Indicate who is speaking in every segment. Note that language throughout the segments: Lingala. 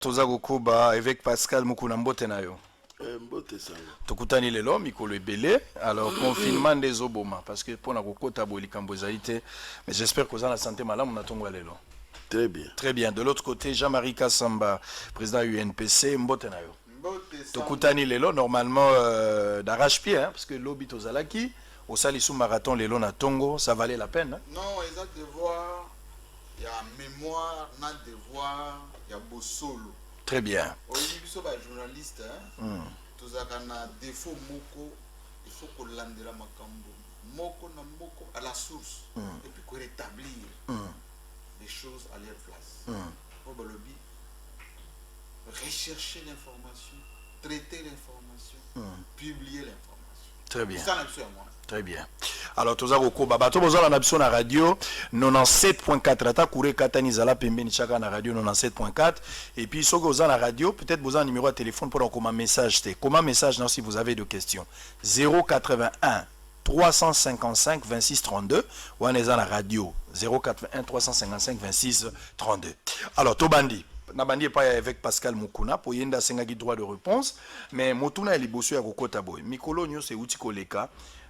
Speaker 1: Toza kokoba avec Pascal Mukuna mbote na yo.
Speaker 2: Mbote sanga.
Speaker 1: Tokutani lelo mikolo ebele. Alors confinement des oboma parce que pour na kokota bo likambo ezalité mais j'espère que vous avez la santé malamu na tongo lelo.
Speaker 2: Très bien.
Speaker 1: Très bien. De l'autre côté, Jean-Marie Kassamba, président UNPC, mbote na yo. Tokutani lelo normalement d'arrache-pied hein, parce que lobby tozalaki au salisu marathon lelo na tongo, ça valait la peine hein?
Speaker 3: Non, exact devoir, il y a mémoire, il y a devoir, il y a beau solo.
Speaker 1: Très bien.
Speaker 3: Aujourd'hui, nous sommes journalistes, tous avons défaut moko, il faut qu'on lande la makambo, moko na moko à la source, et puis qu'on rétablir les choses à leur place. Pour le lobby, rechercher l'information, traiter l'information, publier l'information.
Speaker 1: Très bien.
Speaker 3: Ça, c'est moi.
Speaker 1: Très bien. Alors, tous les bateau besoin la option na radio 97.4 ata kure katani zala pembeni chaka na radio 97.4 et puis ceux qui la radio peut-être besoin un numéro de téléphone pour comment message comment message non si vous avez des questions 081 355 26 32 ou on est dans la radio 081 355 26 32. Alors Tobandi Nabandi pas avec Pascal Mukuna pour yenda sengaki droit de réponse mais motuna liboso ya kokota boy mikolo nyo se uti koleka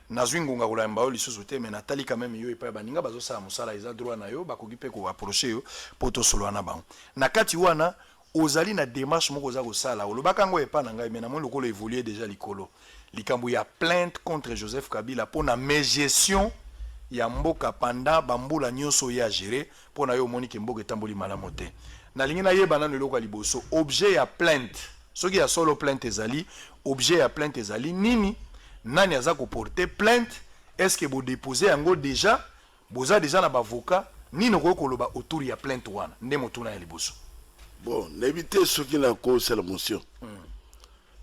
Speaker 1: nazwi ngonga kolamba yo lisusu te mais natali quand même yo epa baninga bazosala mosala eza droit na yo bakoki pe ko approcher yo po to solo na bango na kati wana ozali na démarche moko za kosala olobaka ngo epa na ngai mais na mon lokolo évoluer déjà likolo likambo ya plainte contre Joseph Kabila pour na gestion ya mboka pendant bambula nyonso ya gérer pour na yo moni ke mboka etamboli malamu te na lingi na yeba na loko liboso objet ya plainte soki ya solo plainte ezali objet ya plainte ezali nini nani aza ko porter plainte est-ce que vous déposez yango déjà boza déjà na bavocat nini ko koloba autour ya plainte wana nde motuna ya liboso
Speaker 2: bon n'éviter ce qui na cause c'est la motion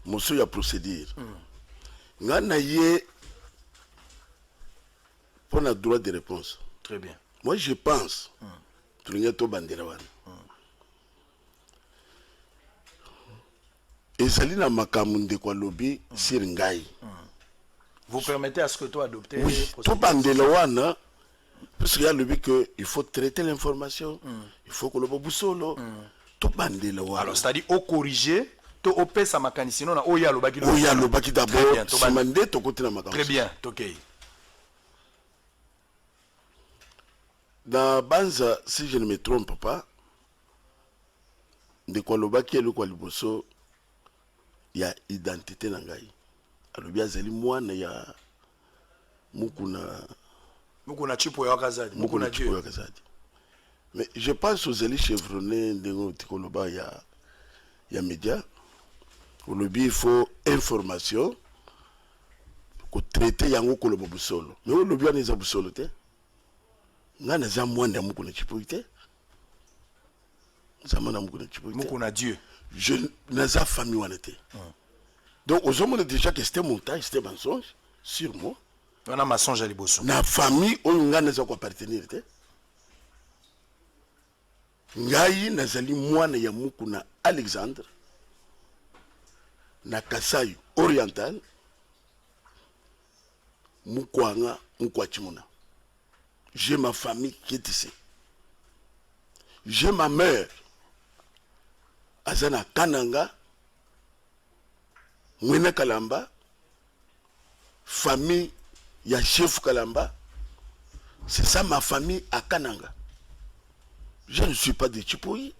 Speaker 2: motion ya procédure ngana yé pour la droit de réponse.
Speaker 1: Très bien.
Speaker 2: Moi je pense tout le monde bandera wana ezali na makamunde kwa lobby sur ngai.
Speaker 1: Vous permettez à ce que toi adopter
Speaker 2: oui, tout bandela wana parce qu'il y a le but que il faut traiter l'information, il faut que le bobo solo tout bandela wana.
Speaker 1: Alors c'est-à-dire au corriger to opesa makanisi non na oya lobaki
Speaker 2: d'abord simande to côté na makanisi.
Speaker 1: Très bien, OK.
Speaker 2: Dans Banza, si je ne me trompe pas, de quoi lobaki et le quoi liboso, il y a identité nangai. Alors bien zeli mwana ya mukuna
Speaker 1: chipo ya wakazadi, mukuna Dieu.
Speaker 2: Mais je pense aux zeli chevronné de tikoloba ya média. Au lobby il faut information pour traiter yango ko lobo busolo. Mais au lobby on est busolo te. Ngana za mwanda mukuna chipo ite. Zamana mukuna chipo ite.
Speaker 1: Mukuna Dieu.
Speaker 2: Je n'ai famille wana te. Donc, aux hommes, on a déjà que c'était montage, c'était mensonge, sur moi.
Speaker 1: On a mensonge à liboso.
Speaker 2: Na famille, on a pas appartenir. Ngai, nazali mwana ya mukuna Alexandre, na Kasai Oriental, mukwanga, mukwachimuna. J'ai ma famille qui est ici. J'ai ma mère, Azana Kananga, Mwena Kalamba, famille ya chef Kalamba, c'est ça ma famille à Kananga. Je ne suis pas de Chipoui.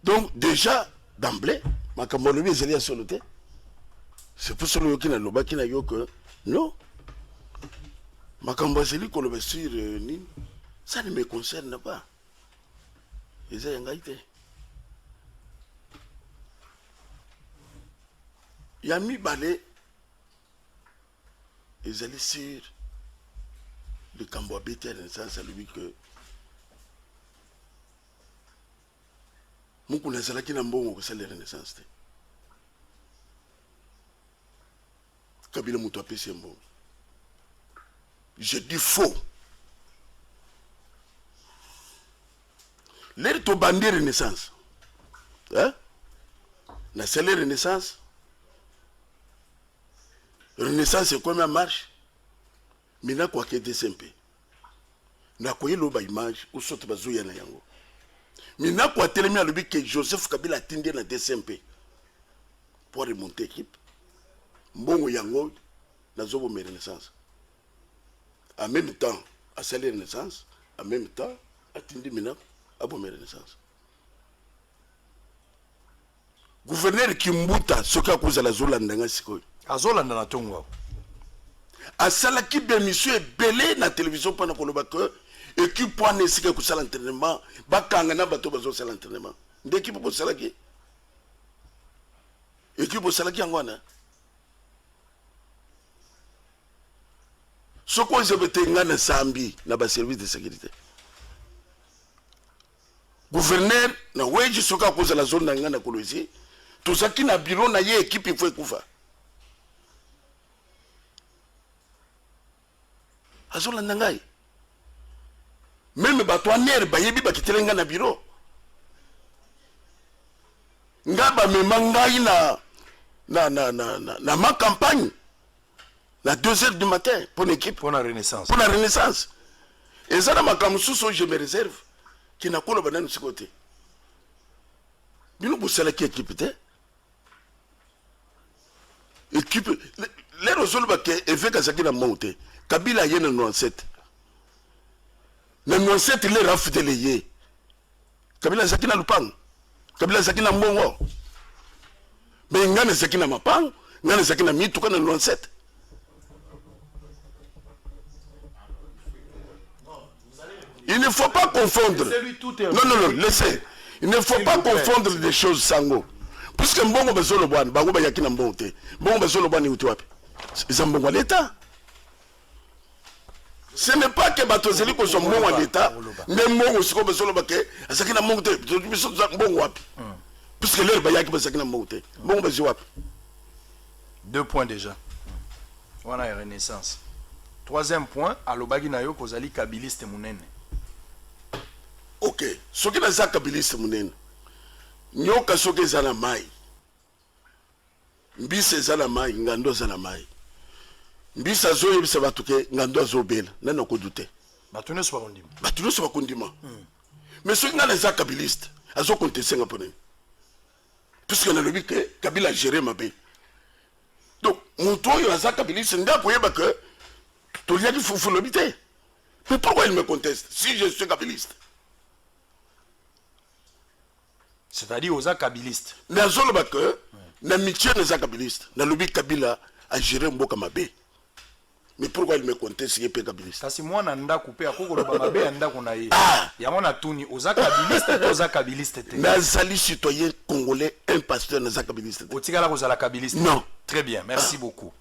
Speaker 2: Donc déjà, d'emblée, ma kamolobi est allé à soloté. C'est pour cela que na qui na que non. Ma kamolobi est sur Nîmes, ça ne me concerne pas. Et ça y a Yami Balé, ils allaient sur le Cambois BT à l'instant, lui que mon connaisseur là qui n'a pas bon que c'est la Renaissance. Kabila Moutouapé c'est bon. Je dis faux. L'air to bandé Renaissance. Hein? La seule Renaissance. Renaissance c'est comme une marche. Mais n'a quoi qu'il y ait des simples. N'a quoi il y a l'image ou saute bazo yana yango. Mina kwa telemi alobi que Joseph Kabila atindi na DCMP pour remonter équipe. Mbongo yango na zobo me renaissance. En même temps, à saler renaissance, en même temps, atindi mina abo me renaissance. Gouverneur Kimbuta soka kozala zolandanga sikoyo.
Speaker 1: Azolanda na tongo.
Speaker 2: Asalaki bémission belé na télévision pendant koloba que équipe pour nesika ko sala entraînement bakanga na bato bazo sala entraînement d'équipe pour salaki équipe pour salaki ngwana soko zebete ngana sambi na ba service de sécurité gouverneur na weji soka ko sala zone ngana kolozi tout ça qui na bureau na ye équipe il faut kufa azola ndangai même bato aner bayebi bakitelenga na bureau ngaba mema ngai na ma campagne à 2h du matin pour l'équipe
Speaker 1: Pour la renaissance.
Speaker 2: pour la renaissance et ça dans ma camususo je me réserve qui n'a pas le banane de côté bino busala qui équipe te équipe les resol ba ke évêque azaki na monte Kabila yena 97 na 97 les rafutele ye Kabila zaki na lupang Kabila zaki na mbongo mais ngane zaki na mapang ngane zaki na mituka na 97 il ne faut pas confondre non laissez il ne faut pas confondre des choses sango puisque mbongo bezolo bwana bango ba yaki na mbongo te mbongo bezolo bwana uti wapi ils mbongo l'état. Ce n'est pas que Batozeli ko so mbongo l'état mais mbongo siko bezolo bake asaki na mbongo te biso mbongo wapi puisque leur ba yaki basaki na mbongo te mbongo bezo wapi
Speaker 1: 2 points déjà. Voilà la renaissance. 3e point, alobagi na yo kozali kabiliste munene.
Speaker 2: OK, soki na za kabiliste munene. Nyoka soki za na mai. Mbise za na mai, ngando za na mai. Mbisa zo yebisa batuke ngando zo bela, nana ko dute.
Speaker 1: Batune so bakondima.
Speaker 2: Batune so bakondima. Mais soki na za kabiliste, azo contester ngapone. Puisque na lobi ke Kabila gérer mabe. Donc, mon tour, il y a ça qui c'est que tout le monde faut l'habiter. Mais pourquoi il me conteste si je suis kabiliste?
Speaker 1: C'est-à-dire aux kabilistes.
Speaker 2: Mais je ne que na métier des kabilistes. Na lobby Kabila a géré Mboka Mabé. Mais pourquoi il me conteste si il est kabiliste?
Speaker 1: Ça c'est moi nanda coupé à koko loba Mabé nda kona ye. Ya mona tuni aux kabiliste te.
Speaker 2: Mais zali citoyen congolais un pasteur na kabiliste.
Speaker 1: Otikala ko zala kabiliste.
Speaker 2: Non.
Speaker 1: Très bien, merci beaucoup.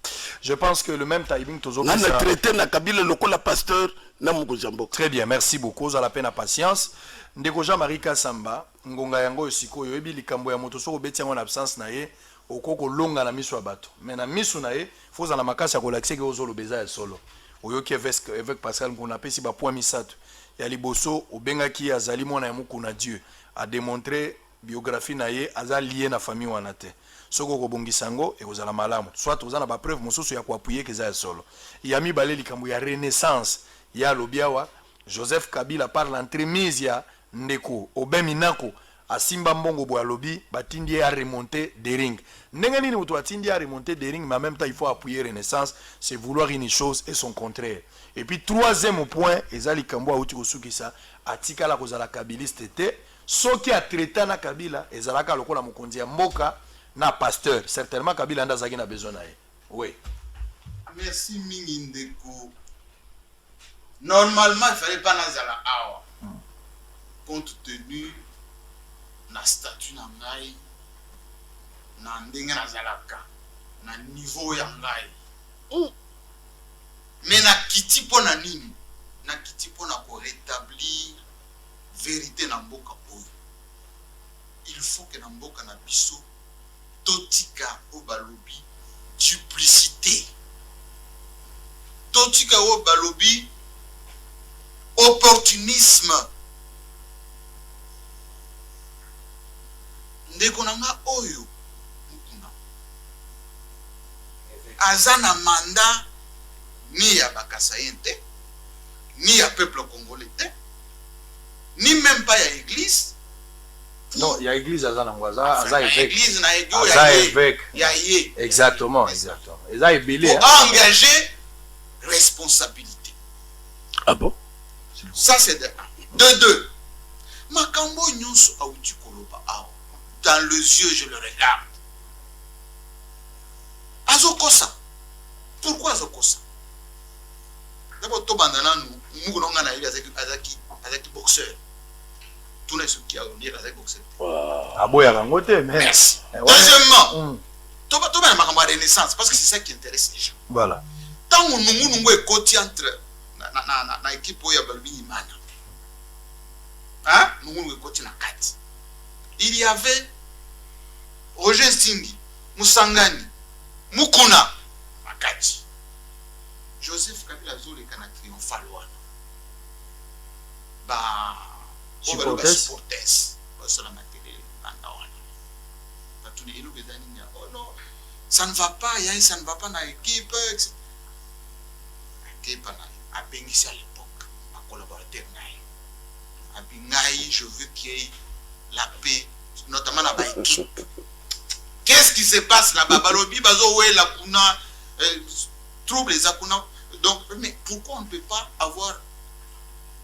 Speaker 1: Je pense que le même timing tozo
Speaker 2: na traité na Kabila lokola pasteur na Mugozambo.
Speaker 1: Très bien, merci beaucoup. Za la peine à patience. Ndeko Jean-Marie Kasamba, ngonga yango siko yo ebi likambo ya moto soko beti en absence na ye okoko longa na miso bato. Mais na miso na ye, faut za la makasi ya relaxer ke ozolo beza ya solo. Oyo ki avec Pascal Ngona pesi ba point misato. Ya liboso obengaki azali mona ya mukuna Dieu a démontrer biographie na ye aza lié na famille wana te. Soko ko bongisango e kozala malamu. Soit ozana ba preuve mosusu ya ko appuyer ke za ya solo. Ya mibale likambo ya renaissance ya lobiawa Joseph Kabila par l'entremise ya ndeko obeminako asimba mbongo bo alobi batindi a remonter des rings ndenge nini mutu atindi a remonter des rings mais en même temps il faut appuyer renaissance c'est vouloir une chose et son contraire et puis 3e point ezali kambo auti kosukisa atikala kozala kabiliste te soki a traité na Kabila ezalaka lokola mokonzi ya mboka na pasteur certainement Kabila ndazaki na besoin na ye oui
Speaker 3: merci mingi ndeko normalement il fallait pas nazala awa compte tenu na statut na ngai na ndenge nazalaka na niveau ya ngai mais na kiti mpo na nini na kiti mpo na rétablir vérité na mboka oyo il faut que na mboka na biso totika o balobi duplicité totika o balobi opportunisme ndeko nanga oyo mukuna aza na mandat ni ya bakasayen te ni ya peuple congolais te ni même pas ya église
Speaker 1: Non, il y a église à Zanangwaza, Aza évêque.
Speaker 3: Église na ego
Speaker 1: Aza évêque.
Speaker 3: ya ye.
Speaker 1: Exactement, exactement. Aza ébélé.
Speaker 3: Pour engager responsabilité.
Speaker 2: Ah bon?
Speaker 3: Ça c'est de un. De deux. Makambo nyonso auti koloba awa. Dans les yeux, je le regarde. Azokosa. Pourquoi Azokosa? D'abord, tout bandana nous, nous n'avons azaki boxeur. Tout n'est ce qui a dit azaki boxeur.
Speaker 1: Ah bon, il y a un côté, mais.
Speaker 3: Merci.
Speaker 1: Ouais.
Speaker 3: Deuxièmement, tout le monde a une renaissance parce que c'est ça qui intéresse les gens.
Speaker 1: Voilà.
Speaker 3: Tant que nous sommes côté entre na équipe où il y a Balbi Imana. Hein? Nous sommes côté na 4. Il y avait Roger Stingi, Moussangani, Mukuna, Makati. Joseph Kabila Zole kana triomphal wana. Ba supporters sur la télé nanga wana. Ba tous les élus bezani nya oh non, ça ne va pas, ça ne va pas dans l'équipe. L'équipe a bengisi à l'époque, ma collaborateur naï. A bingaï, je veux qu'il y ait la paix, notamment dans l'équipe. Qu'est-ce qui se passe là-bas? Balobi bazo ouais la kuna trouble les akuna. Donc, mais pourquoi on ne peut pas avoir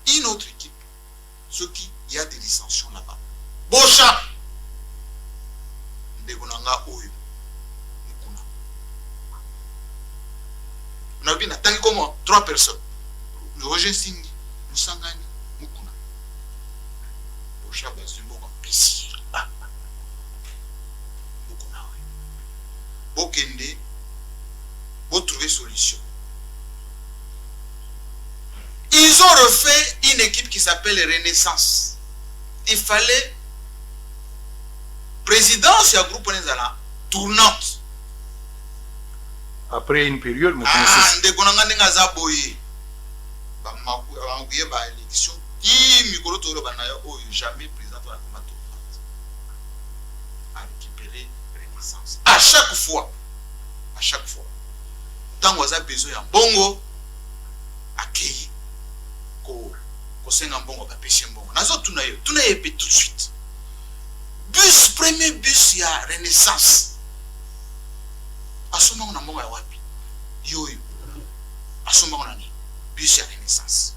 Speaker 3: une autre équipe? Ce qui y a des dissensions là-bas. Bocha! Ndegonanga Oyo. Mukuna. On a bien attendu comment? 3 personnes. Roger Singh, Moussangani, Mukuna. Bocha Bazumbo en pessier. Mukuna, oui. Bokende, vous trouvez solution. Ils ont refait une équipe qui s'appelle Renaissance. Il fallait présidence et un groupe tournante.
Speaker 1: Après une période,
Speaker 3: l'élection jamais président de la tournante a récupéré Renaissance. À chaque fois, tant qu'on a besoin d'un bongo, accueilli. Kosenga mbongo ba pesi mbongo nazo tunayo tout de suite. Premier bus ya Renaissance asoma na mbongo ya wapi yoyo asoma na ni bus ya Renaissance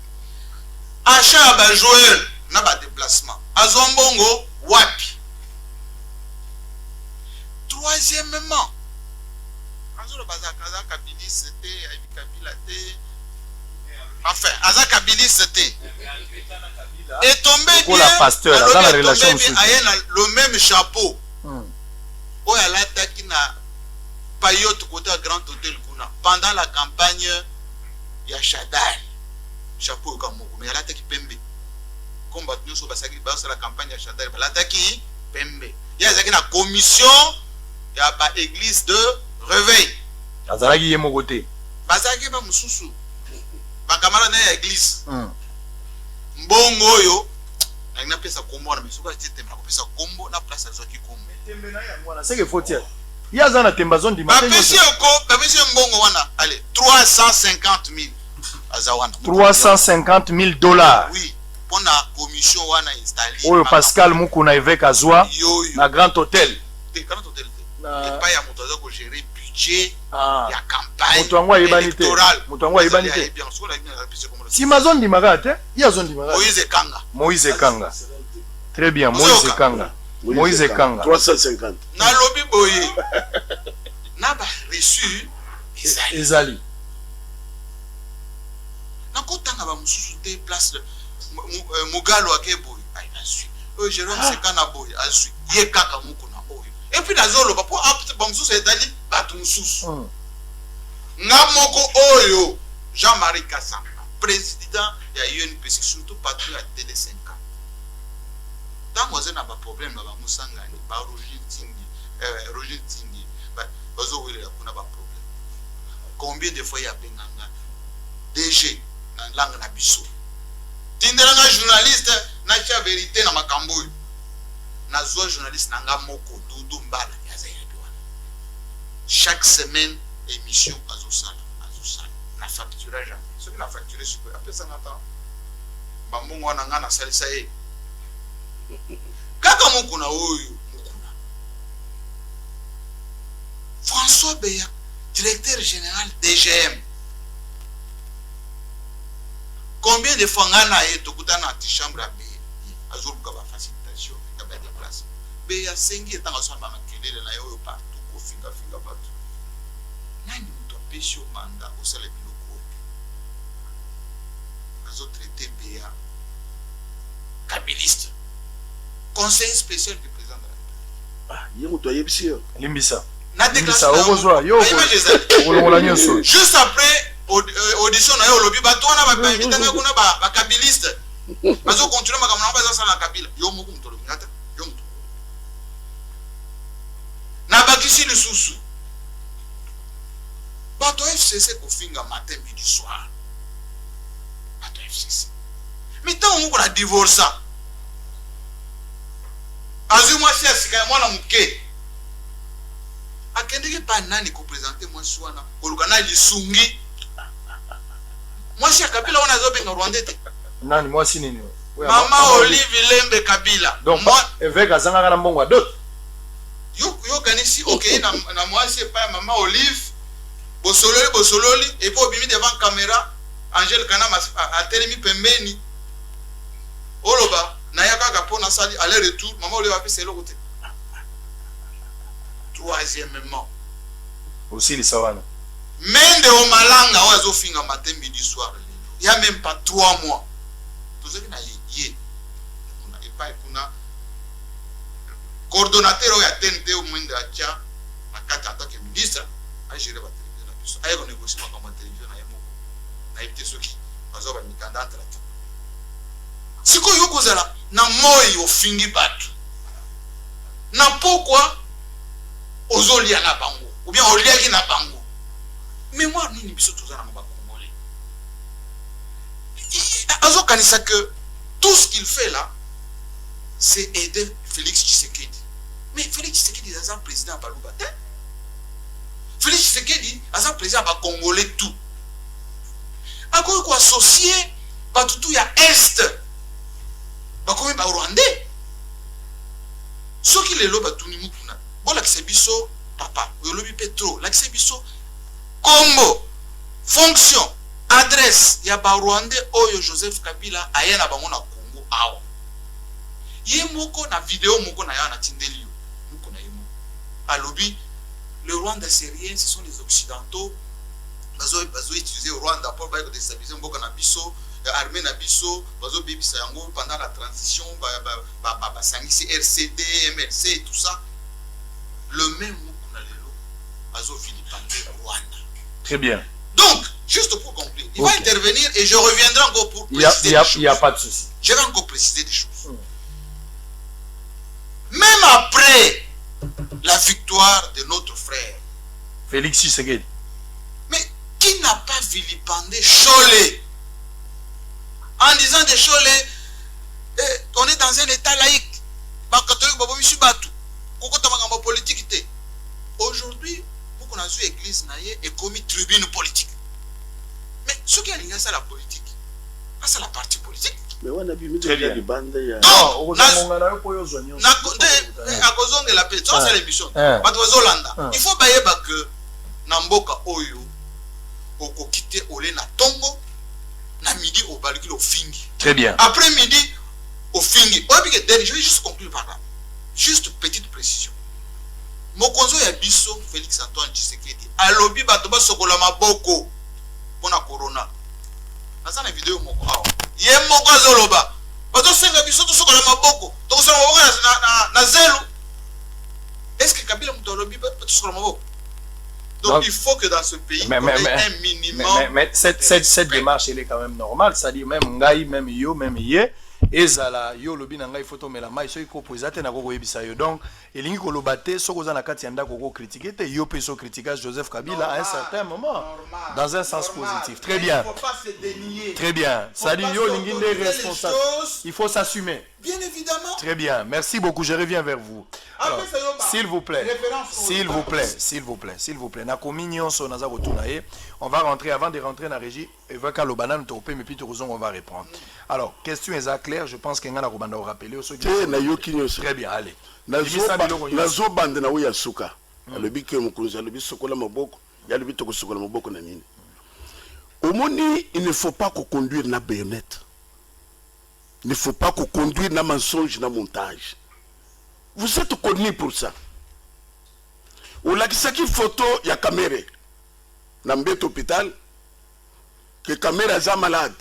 Speaker 3: achat ba joueur na ba déplacement azombongo wapi. Troisièmement azolo bazaka kabili c'était Kabila te. Enfin, Aza Kabili c'était. Et tombé bien, le même chapeau. Oh, elle a attaqué na payote côté Grand Hôtel Kuna. Pendant la campagne, il y a Shadai. Chapeau Kamoko. Mais elle a attaqué Pembe. Comme nous sommes sur la campagne de Shadai, elle a attaqué Pembe. Il y a une commission, il y a une église de réveil.
Speaker 1: Azalaki yemo côté.
Speaker 3: Bazaki ba mususu. Bakamara na église. Mbongo oyo na pesa kombo na misuka tete na pesa kombo na place azoki kombo.
Speaker 1: Tembe na ya mwana c'est que faut dire. Il y a zana temba zone di matin.
Speaker 3: Babesi mbongo wana. Allez, 350 000 azawana.
Speaker 1: 350 000 $.
Speaker 3: Oui, pour la commission wana installée.
Speaker 1: Oyo Pascal Mukuna évêque azwa na Grand Hôtel.
Speaker 3: Grand Hôtel. Et pas ya moto azako gérer budget ya campagne.
Speaker 1: Moto angwa yebanité. Moto angwa yebanité. Si ma zone di magate, il y a zone di magate. Moïse Kanga. Très bien, Moïse Kanga. Moïse Kanga.
Speaker 2: 350.
Speaker 3: Na lobby boye. Na ba reçu
Speaker 1: Ezali.
Speaker 3: Na kotanga ba mususu te place Mugalo akeboy. Ai na su. Jérôme Sekana boy, asu. Ye kaka mukuna oyo. Et puis na zolo ba po ba mususu ezali ba mususu. Nga moko oyo Jean-Marie Kassamba. Président de l'UNPC, surtout patron à TD5. Dans le cas de problème, Moussangani, Roger Tingi, combien de fois il y a DG dans la langue Nabiso? Tinderanga journaliste, n'a pas vérité dans ma cambouille. N'a pas journaliste, n'a pas moko, doudou mbala, chaque semaine, émission à Zosala. Na facturage jamais. Ce qui n'a facturé sur après ça n'attend. Bambongo na ngana salisa e. Kaka mokuna oyo mokuna François Beya directeur général DGM combien de fois ngana et tokutana ati chambre à Beya azoluka ba facilitation ya ba déplacement Beya sengi etanga so ba makelele na yo partout ko finga bato nani muto pesho manda osala biloko azo traiter Beya kabiliste conseil spécial du président de la République
Speaker 2: Yémo toi yebisio
Speaker 1: Limbisa
Speaker 3: na
Speaker 1: Limbisa obozwa yo olongola nyonso
Speaker 3: juste après audition na yo lobi bato wana ba invitanga kuna ba kabiliste bazo continuer makambo na baza sala kabila yo moko mutolo ngata yo mutu na bakisi lisusu bato FCC kofinga matin midi soir bato FCC mais tant moko na divorce azu moi si asika mwana muke akendeki pa nani ko présenter moi swana kolukana lisungi moi si Kabila on a zo benga Rwanda te
Speaker 1: nani moi si nini
Speaker 3: Mama Olive Lembe Kabila
Speaker 1: donc moi avec azanga kana mbongo d'autres
Speaker 3: yo kanisi OK na moi si pas Mama Olive bosololi et puis obimi devant caméra Angel Kana a telemi pembeni oloba na yaka kapona sali aller retour Mama Olive a fait c'est l'autre côté troisièmement
Speaker 1: aussi les sawana
Speaker 3: Mende o malanga ozo finga matin midi soir il y a même pas 3 mois tout ce qui na yé kuna epa kuna coordonnateur ya TNT au mwenda cha akata atake ministre a gérer ba télévision na biso ayo négocier ma télévision na yemo na ite soki bazo ba mikanda entre la siko yoko zala na moyi ofingi batu na pourquoi ozolia na bango ou bien oliaki na bango mémoire nini biso tozana ba congolais azo kanisa que tout ce qu'il fait là c'est aider Félix Tshisekedi mais Félix Tshisekedi est un président Balouba Félix Tshisekedi est un président ba congolais tout ako ko associé ba tout ya est ba comme ba rwandais ce qui les loba tout ni mukuna bon la biso papa yolobi petro la biso Congo fonction adresse ya ba Rwandais oyo Joseph Kabila ayena bango na Congo awa ye moko na vidéo moko na ya na tindeli moko na yemo alobi le Rwanda c'est rien ce sont les occidentaux bazo utiliser au Rwanda pour ba déstabiliser mboka na biso armée na biso bazo bebisa yango pendant la transition ba sangisi RCD MLC et tout ça le même moko na lelo bazo vilipender Rwanda.
Speaker 1: Très bien.
Speaker 3: Donc, juste pour conclure, il va intervenir et je reviendrai encore pour préciser des choses.
Speaker 1: Il n'y a pas de souci.
Speaker 3: Je vais encore préciser des choses. Même après la victoire de notre frère,
Speaker 1: Félix Tshisekedi.
Speaker 3: mais qui n'a pas vilipendé Cholet en disant de Cholet, on est dans un état laïque. Politique. Aujourd'hui, on a vu l'église et commis tribune politique. Mais ce qui a lié ça la politique, c'est la partie politique.
Speaker 2: Mais on a vu
Speaker 1: très bien.
Speaker 2: des bandes.
Speaker 3: Donc, il faut que Namboka Oyo oko quitter Olé na Tongo na midi au Baliki au Fingi.
Speaker 1: Très bien.
Speaker 3: Après midi au Fingi. Je vais juste conclure par là. Juste petite précision. Mokonzo ya biso Félix Antoine Tshisekedi alobi bato ba sokola maboko pona corona. Nasa na vidéo moko awa. Ye moko azoloba. Bato senga biso to sokola maboko. To sokola maboko na zelo. Est-ce que Kabila muto alobi ba to sokola maboko? Donc il faut que dans ce pays on ait un minimum.
Speaker 1: Mais cette démarche elle est quand même normale, c'est-à-dire même ngai même yo même yé ezala yo lobi na ngai photo mela mai so iko posate na koko yebisa yo donc elingi ko lobate soko za na kati yanda koko critiquer te yo pe so critiquer Joseph Kabila à un certain moment dans un sens positif. Très bien.
Speaker 3: Il ne faut pas se dénier.
Speaker 1: Très bien. C'est-à-dire yo lingi des responsables. Il faut s'assumer.
Speaker 3: Bien évidemment.
Speaker 1: Très bien. Merci beaucoup. Je reviens vers vous. Alors, S'il vous plaît.
Speaker 3: Référence au-
Speaker 1: S'il vous plaît. S'il vous plaît. Na communion so naza kotunaye. On va rentrer avant de rentrer dans la régie. Et va quand le banane topé mais puis on va répondre. Alors, question est claire, je pense que ngana ko banda rappeler ceux qui
Speaker 2: te na yoki nyonso
Speaker 1: très bien, allez.
Speaker 2: nazo bande na oya suka alobi ke mokonzi alobi sokola maboko ya alobi to kosokola maboko na nini omoni il ne faut pas conduire na baïonnette. Il ne faut pas conduire na mensonge na montage. Vous êtes connus pour ça. Olakisaki photo ya caméra na mbete hôpital que caméra za malade.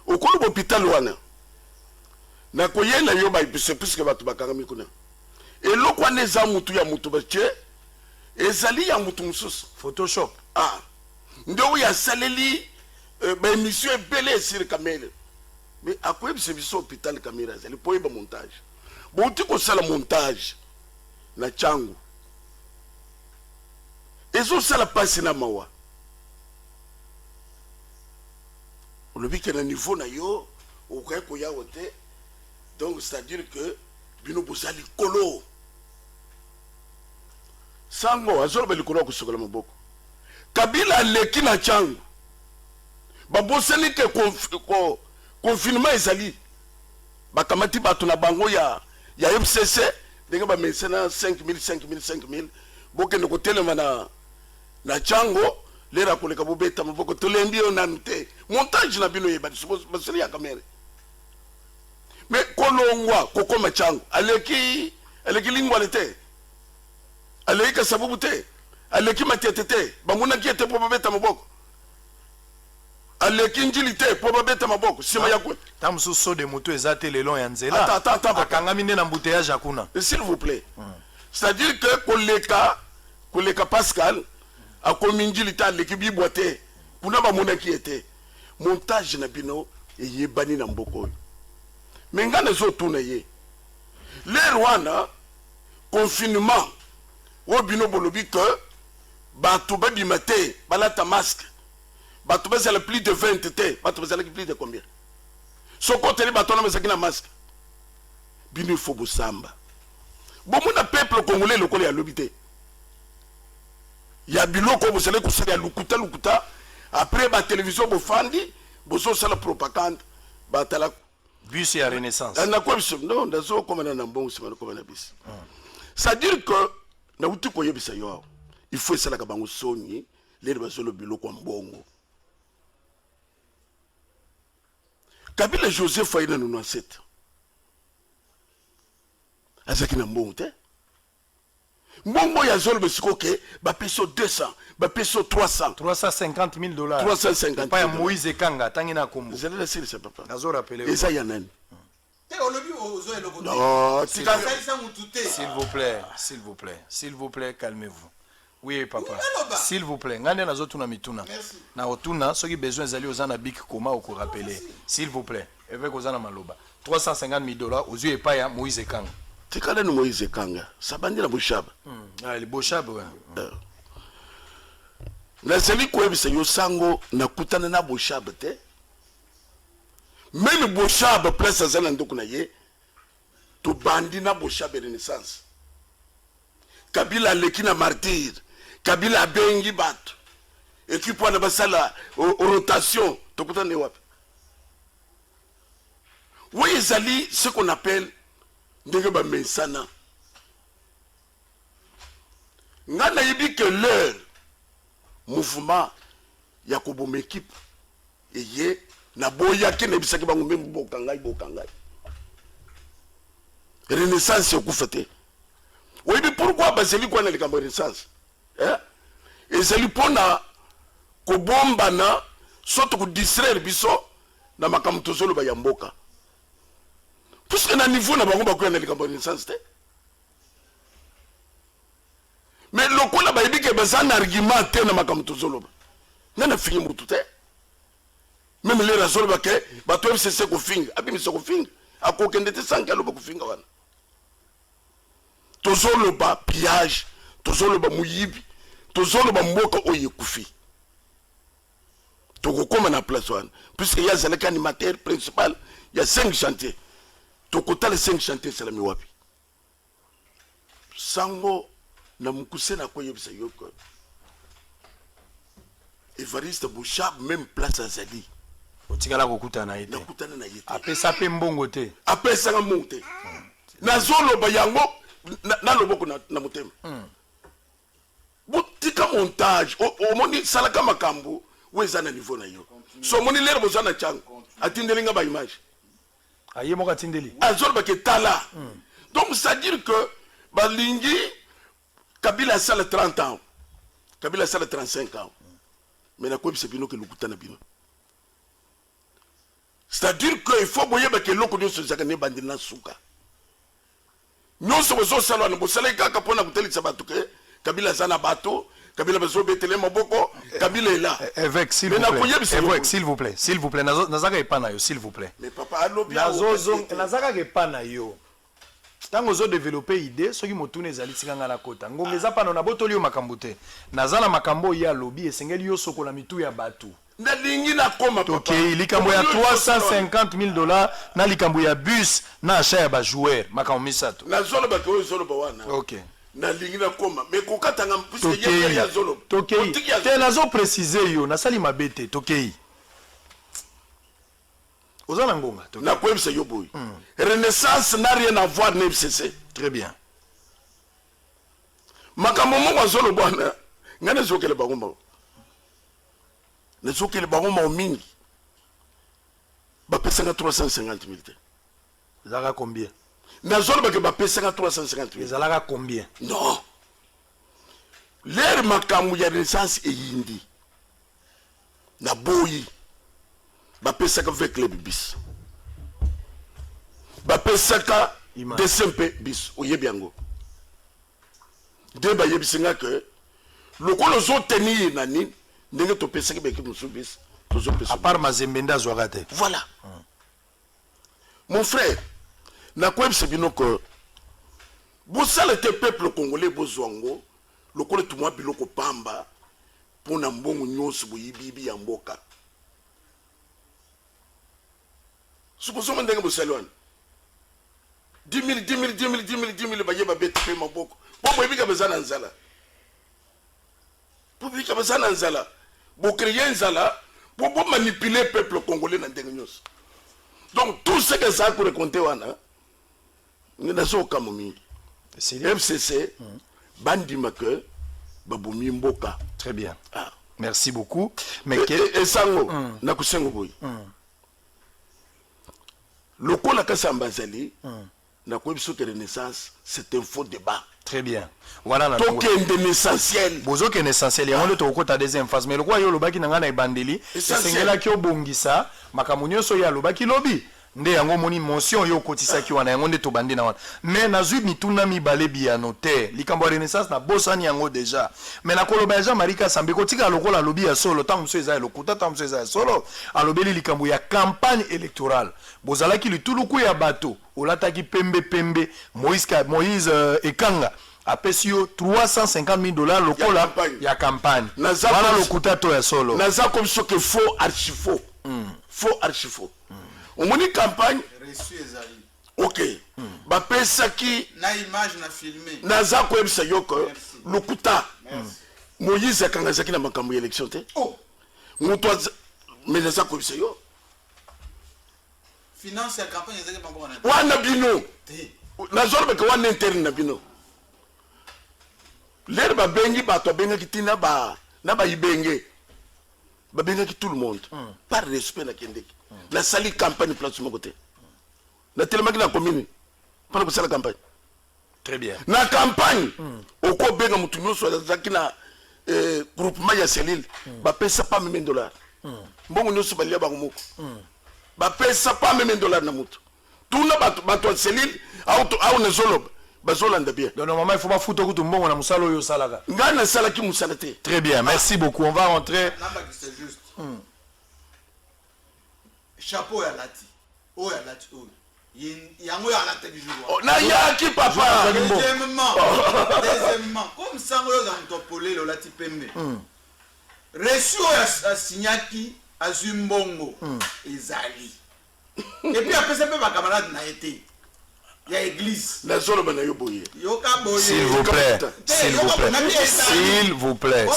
Speaker 2: Okolo hôpital wana. Na koyela yo ba ipise puisque batu bakangami kuna. Eloko wana eza mutu ya mutu bache ezali ya mutu mususu.
Speaker 1: Photoshop.
Speaker 2: Ah. Ndo ya saleli ba émission ebele sur caméra. Mais à quoi c'est biso hôpital caméra ezali po yeba montage. Bon tu ko sala montage na changu. Ezo sala passe na mawa. On le dit que le niveau na yo au cas ko ya wote. Donc c'est-à-dire que bino bozali kolo. Sango azolo beli kolo ko sokola maboko. Kabila leki na changu. Baboseli ke confinement ezali. Bakamati batu na bango ya FCC ndenge ba mensena 5000 boke ndoko telema na chango lera koleka bobeta maboko tolendi on nante montage na bino yeba baseli ya kamera mais kolongwa kokoma chango aleki lingwa lete aleki kasabubu te aleki matete te bamuna kiete po bobeta maboko aleki njili te po bobeta maboko sima ya kwa
Speaker 1: Tamsu so de moto ezate le long ya nzela.
Speaker 2: Attends.
Speaker 1: Akangami ne na mbuteyage akuna.
Speaker 2: S'il vous plaît. C'est-à-dire que koleka Pascal a kominjili ta leki biboite kuna ba mona ki était montage na bino e yebani na mboko. Mengana zo tuna ye. Le Rwanda confinement wo bino bolobi que bato ba bimate balata masque. Bato ba sala plus de 20 te, bato ba sala plus de combien? So côté les bateaux na masque. Bino faut bosamba. Bon mon peuple congolais le col ya lobité. Ya biloko bo sala ko sala lukuta après ba télévision bo fandi bo so sala propagande ba tala
Speaker 1: bus ya renaissance.
Speaker 2: Na quoi non ndazo comme na bon c'est comme na bis. Ça veut dire que na uti ko yebisa yo. Il faut sala ka bango soni les baso le biloko mbongo. Kabila Joseph Faïna 97. Azaki na mbongo te. Mbongo ya zolo besiko ke ba peso 200, ba peso 300.
Speaker 1: $350,000.
Speaker 2: 350.
Speaker 1: Pas ya Moïse Kanga tangina kombo.
Speaker 2: Vous allez laisser ça papa.
Speaker 1: Nazo rappeler.
Speaker 2: Et ça y en a.
Speaker 3: Non,
Speaker 1: s'il vous plaît, calmez-vous. Oui, papa. S'il vous plaît. Ngane nazo tuna mituna. Na otuna, ceux qui besoin zali ozana bik koma ou rappeler. S'il vous plaît. Avec ozana maloba. $350,000 aux yeux pas ya Moïse Kanga.
Speaker 2: Tu connais Moïse Kanga. Ça bandi la boshaba.
Speaker 1: Ah, le boshaba ouais.
Speaker 2: Na seli ko ebisa yo sango na kutana na boshaba te. Même boshaba place azana ndoko na ye. To bandi na boshaba renaissance. Kabila lekina martyr. Kabila bengi bato. Équipe wana basala rotation. Tokutane wapi? Oui, ezali ce qu'on appelle ndenge ba mensana. Ngana yebi que leur mouvement ya koboma équipe eye na boya ke na bisaki bango même bokangai. Renaissance okufate. Oui, mais pourquoi baseli kwa na likambo renaissance? Ezali pona ko bomba na soto ko distraire biso na makambo tozolo ba yamboka. Puisque na niveau na bango ba kwa na likambo renaissance te. Mais lokola ba yebike bazana argument te na makambo tozolo ba. Nana fingi mutu te. Même les razolo ba ke ba to FCC ko finga, abi miso ko finga. Akokende te sanka lo ba ko finga wana. Tozolo ba pillage, tozolo ba muyibi, tozolo ba mboka oye kufi. Toko koma na place wana. Puisque il y a zalaka animateur principal, il y a 5 chantiers. Toko tala 5 chantiers c'est la miwapi. sango na mukuse na koyebisa yoko Evariste Bouchard même place azali
Speaker 1: otikala kokutana ite
Speaker 2: nakutana na yete
Speaker 1: apesa pe mbongo te
Speaker 2: apesa nga monte nazoloba yango na loboko na motema botika montage omoni salaka makambo weza na niveau na yo so moni lere boza na chango atindeli nga ba image
Speaker 1: aye moka tindeli
Speaker 2: azoloba ke tala donc ça veut dire que balingi Kabila a 30 ans Kabila a 35 ans mais na ko bise bino ke lukutana bino c'est-à-dire que il faut boyer que loko nyoso zaka ne bandi na suka nyoso bozo salwa na bosala kaka pona kutelisa bato ke Kabila zana bato Kabila bezo betele maboko Kabila est là
Speaker 1: évêque s'il vous plaît s'il vous plaît nazaka epana yo s'il vous plaît
Speaker 2: mais papa alobi
Speaker 1: nazaka epana yo tango zo développer idée soki motune ezali tikanga na kota ngonga eza pano na botoli yo makambo te nazala makambo ya lobby esengeli yo sokola mitu ya bato
Speaker 2: na lingi na koma papa
Speaker 1: okay likambo ya $350,000 na likambo ya bus na achat ya ba joueur makambo misato
Speaker 2: na zolo ba ko zolo ba wana
Speaker 1: okay
Speaker 2: na lingi na koma mais ko katanga puisque yeye ya zolo
Speaker 1: tokei te nazo préciser yo nasali mabete tokei Ozana ngonga
Speaker 2: na kwebisa yo boy Renaissance n'a rien à voir na FCC
Speaker 1: très bien
Speaker 2: makambo mo zolo bwana ngane zokele bagomba ne zokele bagomba o mingi ba pesa 350,000 te
Speaker 1: zaka combien
Speaker 2: na zolo ba ke ba pesa 350,000
Speaker 1: zalaka combien
Speaker 2: non l'air makambo ya Renaissance e yindi na boyi bapesaka avec les bis bapesaka DCMP bis oyebi yango de bayebisinga que lokolo zo tenir nani ndenge topesaki beki musu bis tozo pesa
Speaker 1: à part Mazembe ndazwaka te
Speaker 2: voilà mon frère na kwebisa bino que bosala te peuple congolais bozwango lokolo tumwa biloko pamba pona mbongo nyonso boyibibi ya mboka supposons ndenge bosalwana 10,000 bayeba beti pe maboko bobo ebika bezana nzala bobika bezana nzala bo créer nzala bo manipuler peuple congolais na ndenge nyonso donc tout ce que ça pour raconter wana ngena so kamo mingi FCC bandima que babomi mboka
Speaker 1: très bien merci beaucoup mais
Speaker 2: et sango na kusengo boy le coup la casse ambazali na quoi biso que Renaissance c'est un faux débat
Speaker 1: très bien voilà
Speaker 2: donc l'essentiel
Speaker 1: bozo que l'essentiel yango to kota deuxième phase mais le quoi yo lobaki nanga na ebandeli sengela ki obongisa makamunyo so ya lobaki lobi nde yango moni motion yo kotisaki wana yango nde to bandi na wana mais nazui mituna mibale biano te likambo ya Renaissance na bosani yango déjà mais na koloba ya Jean-Marie Sambe kotika lokola lobi ya solo tant mso eza lokuta tant mso eza solo alobeli likambo ya campagne électorale bozalaki lituluku ya bato olataki pembe Moïse Ekanga apesi yo $350,000 lokola ya campagne wana lokuta to ya solo
Speaker 2: naza comme ce que faux archi faux faux archi faux on moni campagne
Speaker 3: reçu ezali
Speaker 2: ok bapesaki
Speaker 3: na image na filmé
Speaker 2: naza koyebisa yo que lokuta Moïse Ekanga azaki na makambo ya élection te moto mais naza koyebisa yo
Speaker 3: finance ya campagne ezaki bango
Speaker 2: wana bino nazoloba ke wana interne na bino lere babengi bato abengaki tina na bayibenge babengaki tout le monde par respect na kendeki la sali campagne place moko te na telemaki na commune mpona kosala campagne
Speaker 1: très bien
Speaker 2: na campagne okobenga mutu nyonso azalaki na groupement ya selile bapesa pa meme $, mbongo nyonso balia bango moko bapesa pa meme $, na mutu tuna bato ya selile au na zoloba bazolanda bien
Speaker 1: donc normalement il faut pas foutre kutu mbongo na musala oyo salaka
Speaker 2: nga na salaki musala te
Speaker 1: très bien merci beaucoup on va rentrer
Speaker 3: c'est juste chapeau ya lati oyo ya lati oyo yango ya lati du jour
Speaker 2: na yaki papa
Speaker 3: deuxièmement comme sango yo za mtopole lo lati pembe reçu oyo asignaki azwi mbongo ezali et puis apesa pe ba camarade na été Il y a église.
Speaker 2: nazoloba na yo boye.
Speaker 1: S'il vous plaît, s'il vous plaît, s'il vous plaît,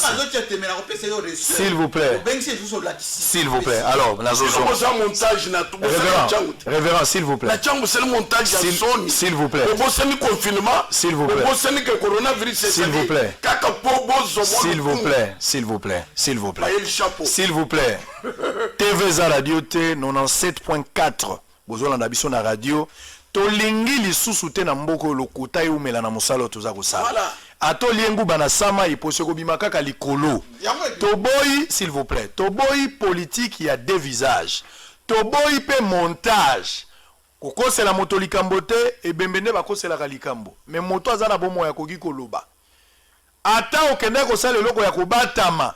Speaker 1: s'il vous plaît, s'il vous plaît. Alors, révérend, s'il vous plaît, s'il vous plaît, s'il vous plaît, s'il vous plaît, s'il vous plaît, s'il vous plaît, s'il vous plaît, s'il vous plaît, TVza Radio T 97.4, bozola na biso na radio. Tolingi lisusu te na mboko lokuta eumela na mosalo toza kosala. Voilà. Ato liengu bana sama ipose ko bimaka ka likolo. Toboyi s'il vous plaît. Toboyi politique il y a deux visages. Toboyi pe montage. Kokose la moto likambo te e bembende bakose la likambo. Mais moto azana bomo ya kogi koloba. Ata okende ko sala eloko ya kobatama.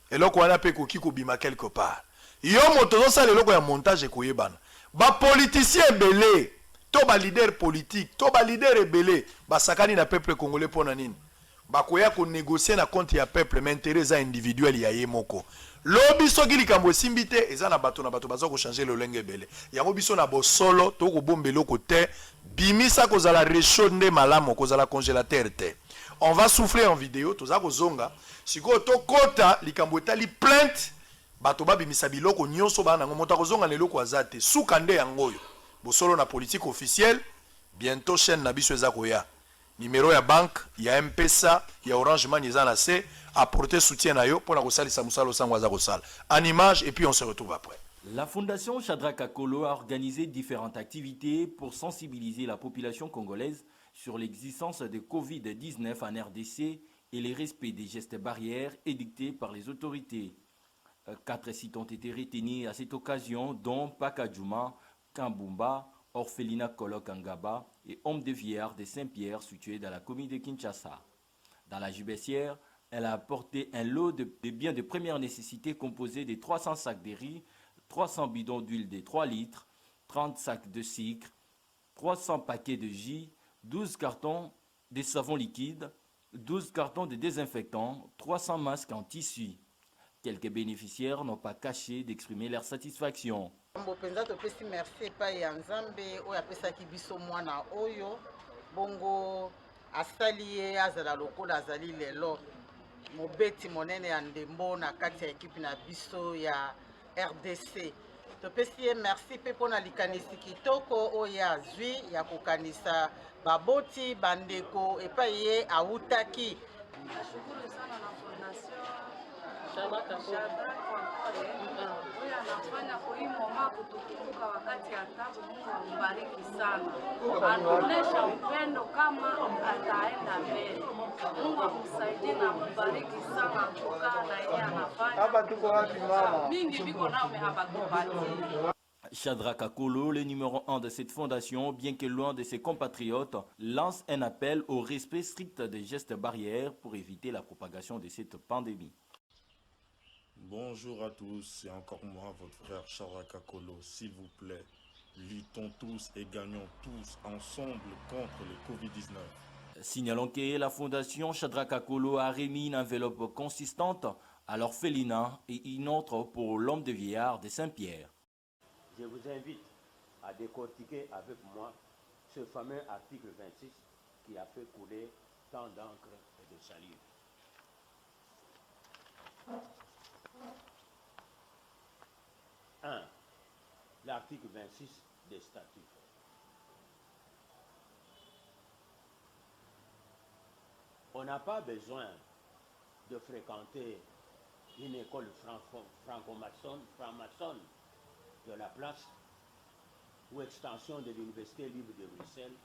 Speaker 1: Eloko wana pe koki ko bima quelque part. Yo moto zo sala eloko ya montage koyebana. Ba politicien belé. Toba leader politique, toba leader rebelle, basakani na peuple congolais pona nini. Bakoya ko négocier na compte ya peuple mais intérêt individuel ya yemoko. Lobi soki likambo simbite eza na bato bazo ko changer le lenge belé. Yango biso na bo solo to ko bombelo ko te, bimisa ko zala rechonde malamo ko zala congélateur te. On va souffler en vidéo, toza ko zonga, siko to kota likambo etali plainte, bato ba bimisa biloko nyonso bana ngomota ko zonga leloko azate, sukande yangoyo. Bosolo na politique officielle, bientôt chaîne na biso ezakoya. Numéro ya banque, ya M-Pesa, ya Orange Money eza na C, apporter soutien na yo pour na kosalisa musalo sango aza kosala. En image et puis on se retrouve après.
Speaker 4: La Fondation Shadrack Akolo a organisé différentes activités pour sensibiliser la population congolaise sur l'existence de Covid-19 en RDC et les respects des gestes barrières édictés par les autorités. 4 sites ont été retenus à cette occasion, dont Pakadjouma, Kambumba, Orphelina Kolok-Angaba et Homme de Vierre de Saint-Pierre situé dans la commune de Kinshasa. Dans la jubissière, elle a apporté un lot de biens de première nécessité composé de 300 sacs de riz, 300 bidons d'huile de 3 litres, 30 sacs de sucre, 300 paquets de jus, 12 cartons de savon liquide, 12 cartons de désinfectants, 300 masques en tissu. Quelques bénéficiaires n'ont pas caché d'exprimer leur satisfaction.
Speaker 5: Mbopenza topesi merci epai ya Nzambe oyo apesaki biso mwana oyo bongo asali ye azala lokola azali lelo mobeti monene ya ndembo na kati ya ekipe na biso ya RDC. Topesi ye merci pe mpona likanisi kitoko oyo azwi ya kokanisa baboti bandeko epai ye awutaki.
Speaker 6: Nashukuru sana na fondation anafanya kwa hii mama kutukumbuka wakati ya tabu. Mungu ambariki sana, anaonesha upendo kama ataenda mbele. Mungu amsaidie na ambariki sana kukaa na yeye anafanya. Hapa tuko wapi mama? Mingi biko nao hapa tupatie.
Speaker 4: Shadrack Akolo, le numéro 1 de cette fondation, bien que loin de ses compatriotes, lance un appel au respect strict des gestes barrières pour éviter la propagation de cette pandémie.
Speaker 7: Bonjour à tous, c'est encore moi, votre frère Shadrack Akolo. S'il vous plaît, luttons tous et gagnons tous ensemble contre le Covid-19.
Speaker 4: Signalons que la fondation Shadrack Akolo a remis une enveloppe consistante à l'orphelinat et une autre pour l'homme de vieillard de Saint-Pierre.
Speaker 8: Je vous invite à décortiquer avec moi ce fameux article 26 qui a fait couler tant d'encre et de salive. 1. L'article 26 des statuts. On n'a pas besoin de fréquenter une école franco-maçonne de la place ou extension de l'Université libre de Bruxelles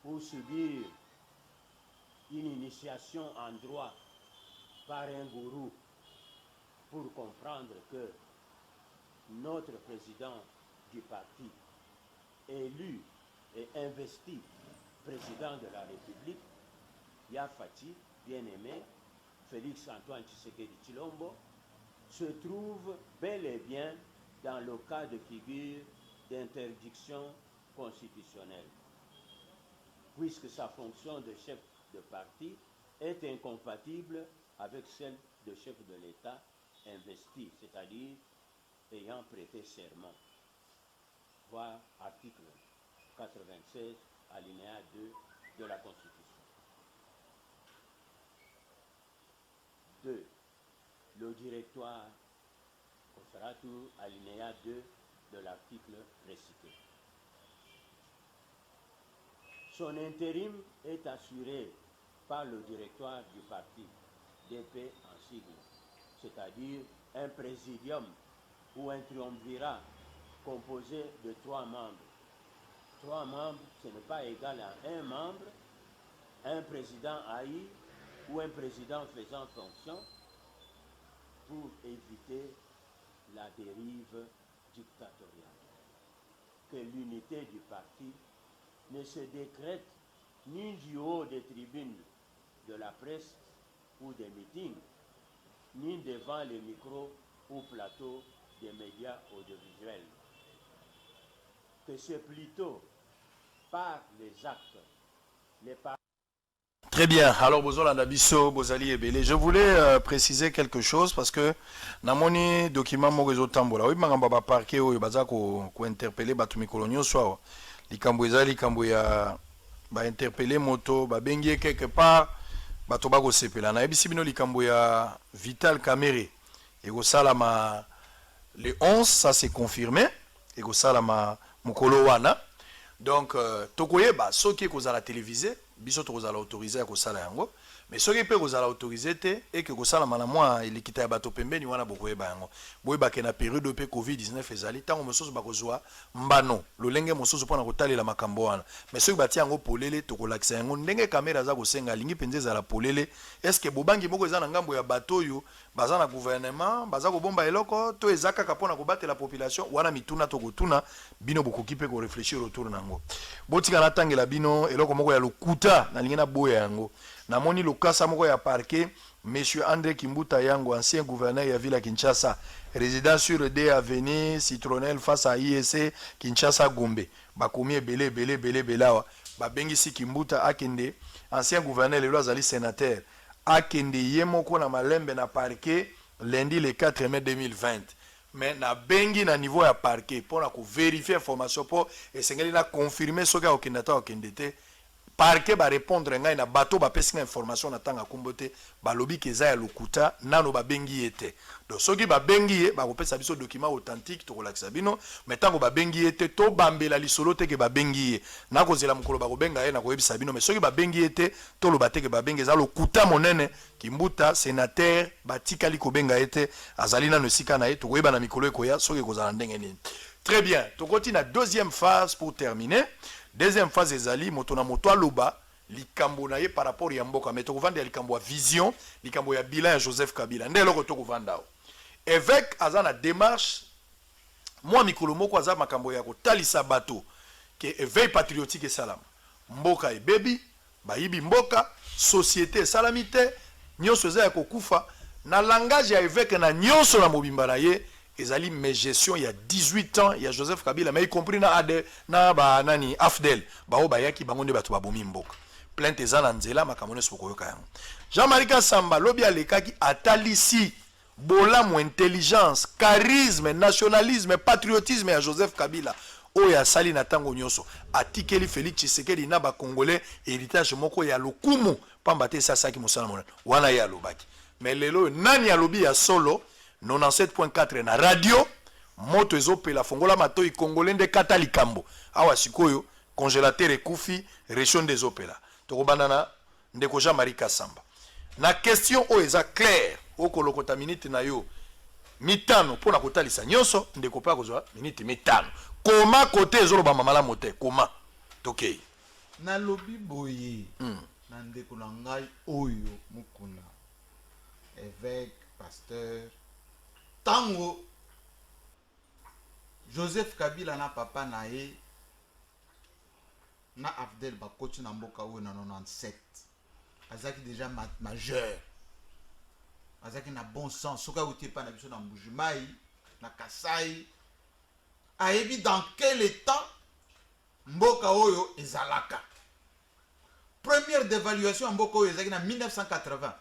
Speaker 8: pour subir une initiation en droit par un gourou pour comprendre que notre président du parti, élu et investi président de la République, Yafati, bien-aimé, Félix Antoine Tshisekedi Tshilombo, se trouve bel et bien dans le cas de figure d'interdiction constitutionnelle, puisque sa fonction de chef de parti est incompatible avec celle de chef de l'État investi, c'est-à-dire ayant prêté serment. Voir article 96, alinéa 2 de la Constitution. 2. Le directoire sera tout alinéa 2 de l'article récité. Son intérim est assuré par le directoire du parti, DP en sigle, c'est-à-dire un présidium ou un triumvirat composé de 3 membres. 3 membres, ce n'est pas égal à un membre, un président haï ou un président faisant fonction pour éviter la dérive dictatoriale. Que l'unité du parti ne se décrète ni du haut des tribunes de la presse ou des meetings, ni devant les micros ou plateaux des médias audiovisuels. Que c'est plutôt par les actes, les paroles.
Speaker 1: Très bien. Alors, Bozola Nabiso, Bozali Ebele. Je voulais préciser quelque chose parce que namoni document mo réseau tambola. Oui, mangamba ba parquet o baza ko interpeller batumi kolonio soit. Likambo ezali likambo ya ba interpeller moto ba bengie quelque part bato ba ko sepela. Na ebisi bino likambo ya Vital Kamerhe. Et go salama le 11, ça c'est confirmé. Et go salama mukolo wana. Donc tokoyeba soki kozala télévisé biso tokozala autorisé ya kosala yango mais soki pe kozala autorisé te et que kosala mana mwa elikita ya bato pembeni wana bokoyeba yango boyeba ke na période pe COVID-19 ezali tango mosusu bakozwa mbano lolenge mosusu mpona kotalela makambo wana mais soki batia yango polele tokolakisa yango ndenge kamera aza kosenga alingi mpenza ezala polele est-ce que bobangi moko eza na ngambo ya bato oyo baza na gouvernement baza kobomba eloko to eza kaka mpona kobatela population wana mituna tokotuna bino bokoki mpe korefléchir autour nango botika natangela bino eloko moko ya lokuta nalingi na boya yango namoni lokasa moko ya parquet monsieur André Kimbuta Yango ancien gouverneur ya ville ya Kinshasa résident sur D avenue Citronelle face à IEC Kinshasa Gombe bakomi belé awa babengisi Kimbuta akende ancien gouverneur lelo azali sénateur akende ye moko na malembe na parquet lundi le 4 mai 2020 mais na bengi na niveau ya parquet pour na vérifier information pour esengeli na confirmer soki akende ta akende te parquet ba répondre ngai na bato ba pesi information na tanga kombote ba lobi keza ya lokuta nano ba bengi ete donc soki ba bengi ba kopesa biso document authentique to kolakisa bino mais tango ba bengi ete to bambela lisolo te ke ba bengi na kozela mukolo ba kobenga ye na koyebisa bino mais soki ba bengi ete to loba te ke ba bengi za lokuta monene Kimbuta sénateur batikali kobenga ete azali na nosika na ye to koyeba na mikolo ekoya soki kozala ndenge nini. Très bien, to continue la deuxième phase pour terminer. Deuxième phase ezali moto na moto aloba likambo na ye par rapport ya mboka mais to kovanda likambo ya vision likambo ya bilan ya Joseph Kabila nde loko to kovanda évêque azana démarche moi mikolo moko aza makambo ya kotalisa bato ke éveil patriotique esalama mboka ebebi bayibi mboka société salamité nyonso eza ya kokufa na langage ya évêque na nyonso na mobimba na ye ezali mes gestion il y a 18 ans il y a Joseph Kabila mais y compris na ade na ba nani Afdel bao bayaki bango nde bato babomi mboka plainte ezana nzela makamone sokoyoka yango Jean-Marie Kasamba lobi alekaki atalisi bolamu intelligence charisme nationalisme patriotisme ya Joseph Kabila oyo asali na tango nyonso atikeli Félix Tshisekedi na ba congolais héritage moko ya lokumu pamba te sasaki mosala mona wana ya lobaki mais lelo nani alobi ya solo 97.4 na radio moto ezopela fongola matoi congolais nde kata likambo awa sikoyo congélateur ekufi région des opéra tokobanda na ndeko Jean-Marie Kasamba na question oyo eza claire okolokota minute na yo mitano pona kotalisa nyonso ndeko pa kozwa minute mitano koma kote ezoloba malamu te koma tokei
Speaker 3: na lobi boye na ndeko na ngai oyo mukuna évêque pasteur tango Joseph Kabila na papa na ye na Afdel bakoti na mboka oyo na 97 azaki déjà majeur azaki na bon sens soka uti pa na biso na Mbujimai na Kasai ayebi dans quel état mboka oyo ezalaka première dévaluation en mboka oyo ezaki na 1980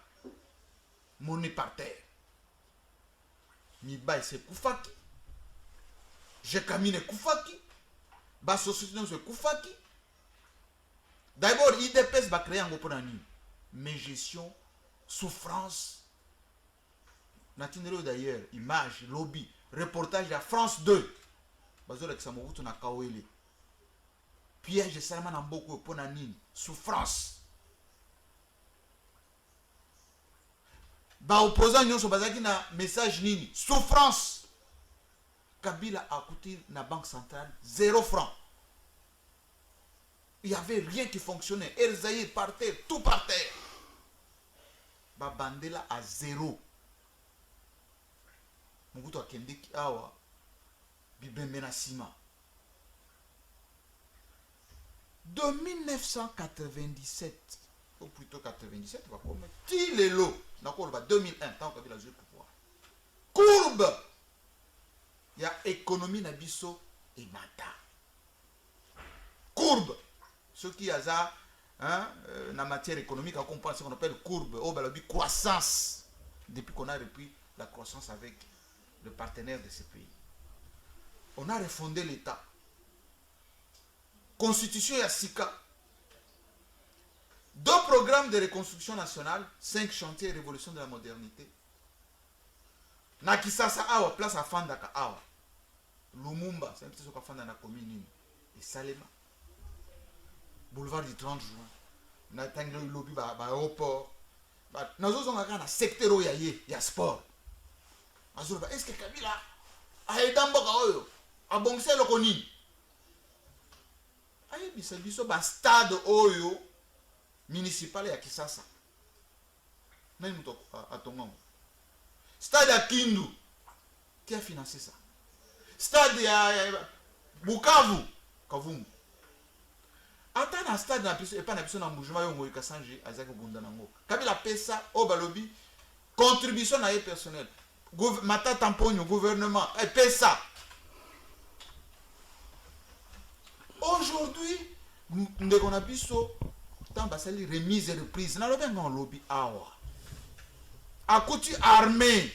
Speaker 3: monnaie par terre Mibai se kufaki Jekamine kufaki ba société non se kufaki. D'abord IDPS va créer un groupe nani. Mais gestion, souffrance. Natinero d'ailleurs, image, lobby, reportage à France 2. Bazole Xamobutu na Kawele. Piège Salman Amboko pour nani. Souffrance. Ba opposant nyonso bazaki na message nini. Souffrance. Kabila a coûté na banque centrale 0 francs. Il n'y avait rien qui fonctionnait. El Zahir par terre, tout par terre. Babandela à 0. Mobutu akende ki awa. Bibembe na sima. De 1997, ou plutôt 97, va comme Tilelo, d'accord, 2001, tant que la joué pouvoir. Courbe. Il y a économie na biso et mata. Courbe. Ce qui a ça, en matière économique, on comprend ce qu'on appelle courbe, croissance, depuis qu'on a repris la croissance avec le partenaire de ce pays. On a refondé l'État. Constitution Yassika. 2 programmes de reconstruction nationale, 5 chantiers révolution de la modernité. Nakisasa Awa, place à Fandaka Awa. Lumumba, c'est un petit peu à Fandana commune. Et Salema. Boulevard du 30 juin. Na tangi lobby ba aéroport. Ba nazo zonga kana secteur oyo ya sport. Azolo ba est-ce que Kabila a edamboka oyo abongise loko nini? Aye biso ba stade oyo municipal ya Kisasa. Nani muto atongongo. Stade à Kindu. Qui a financé ça? Stade ya Bukavu, Kavumu. Attends un stade et pas un mouvement où il y a changé à Zaka Bundanango. Kabila pesa au balobi contribution à personnel. Mata tamponio gouvernement et pesa. Aujourd'hui, nous avons biso tant basali remise et reprise. N'a pas un lobby awa. A côté armée.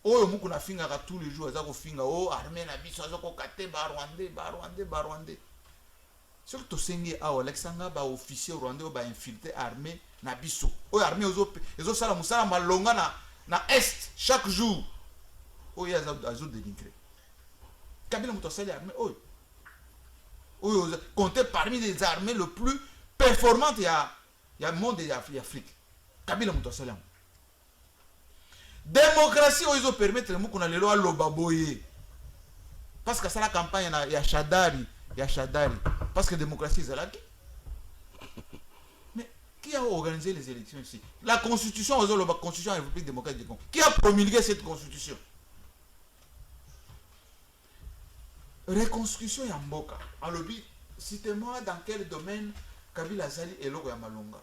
Speaker 3: Oh muku na finga ka tous les jours azako finga oh armée na biso azako kate Rwandais. Surtout sengi awa Alexandra ba officier rwandais ba infiltré armée na biso. O armée ozo sala musala malonga na est chaque jour. O ya azo dénigré. Kabila muto sala armée o compté parmi les armées le plus performantes il y a monde et Afrique. Kabila muto sala. Démocratie o izo permettre muku na lelo aloba boye. Parce que ça la campagne ya Shadari. Parce que la démocratie est là. Mais qui a organisé les élections ici? La constitution, la constitution de la République démocratique du Congo. Qui a promulgué cette constitution? Reconstruction Yamboka. Alors, citez-moi dans quel domaine Kabila Zali et Loko Yamalonga.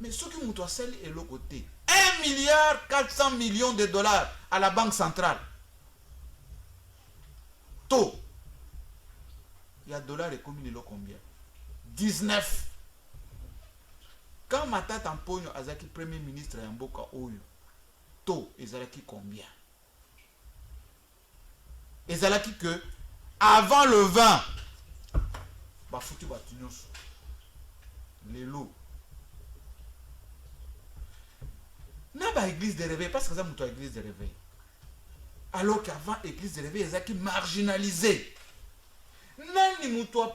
Speaker 3: Mais ce qui m'a Sali est l'autre côté. 1,4 milliard de dollars à la Banque centrale. Taux. Il y a dollars et combien de combien? 19. Quand Mata Tamponyo Azaki premier ministre Yamboka Oyo, taux ezalaki combien? Ezalaki que avant le 20, bah foutu batunyos, les lots. N'a pas église de réveil parce que ça m'a église de réveil. Alors qu'avant église de réveil ezalaki marginalisé. Nani muto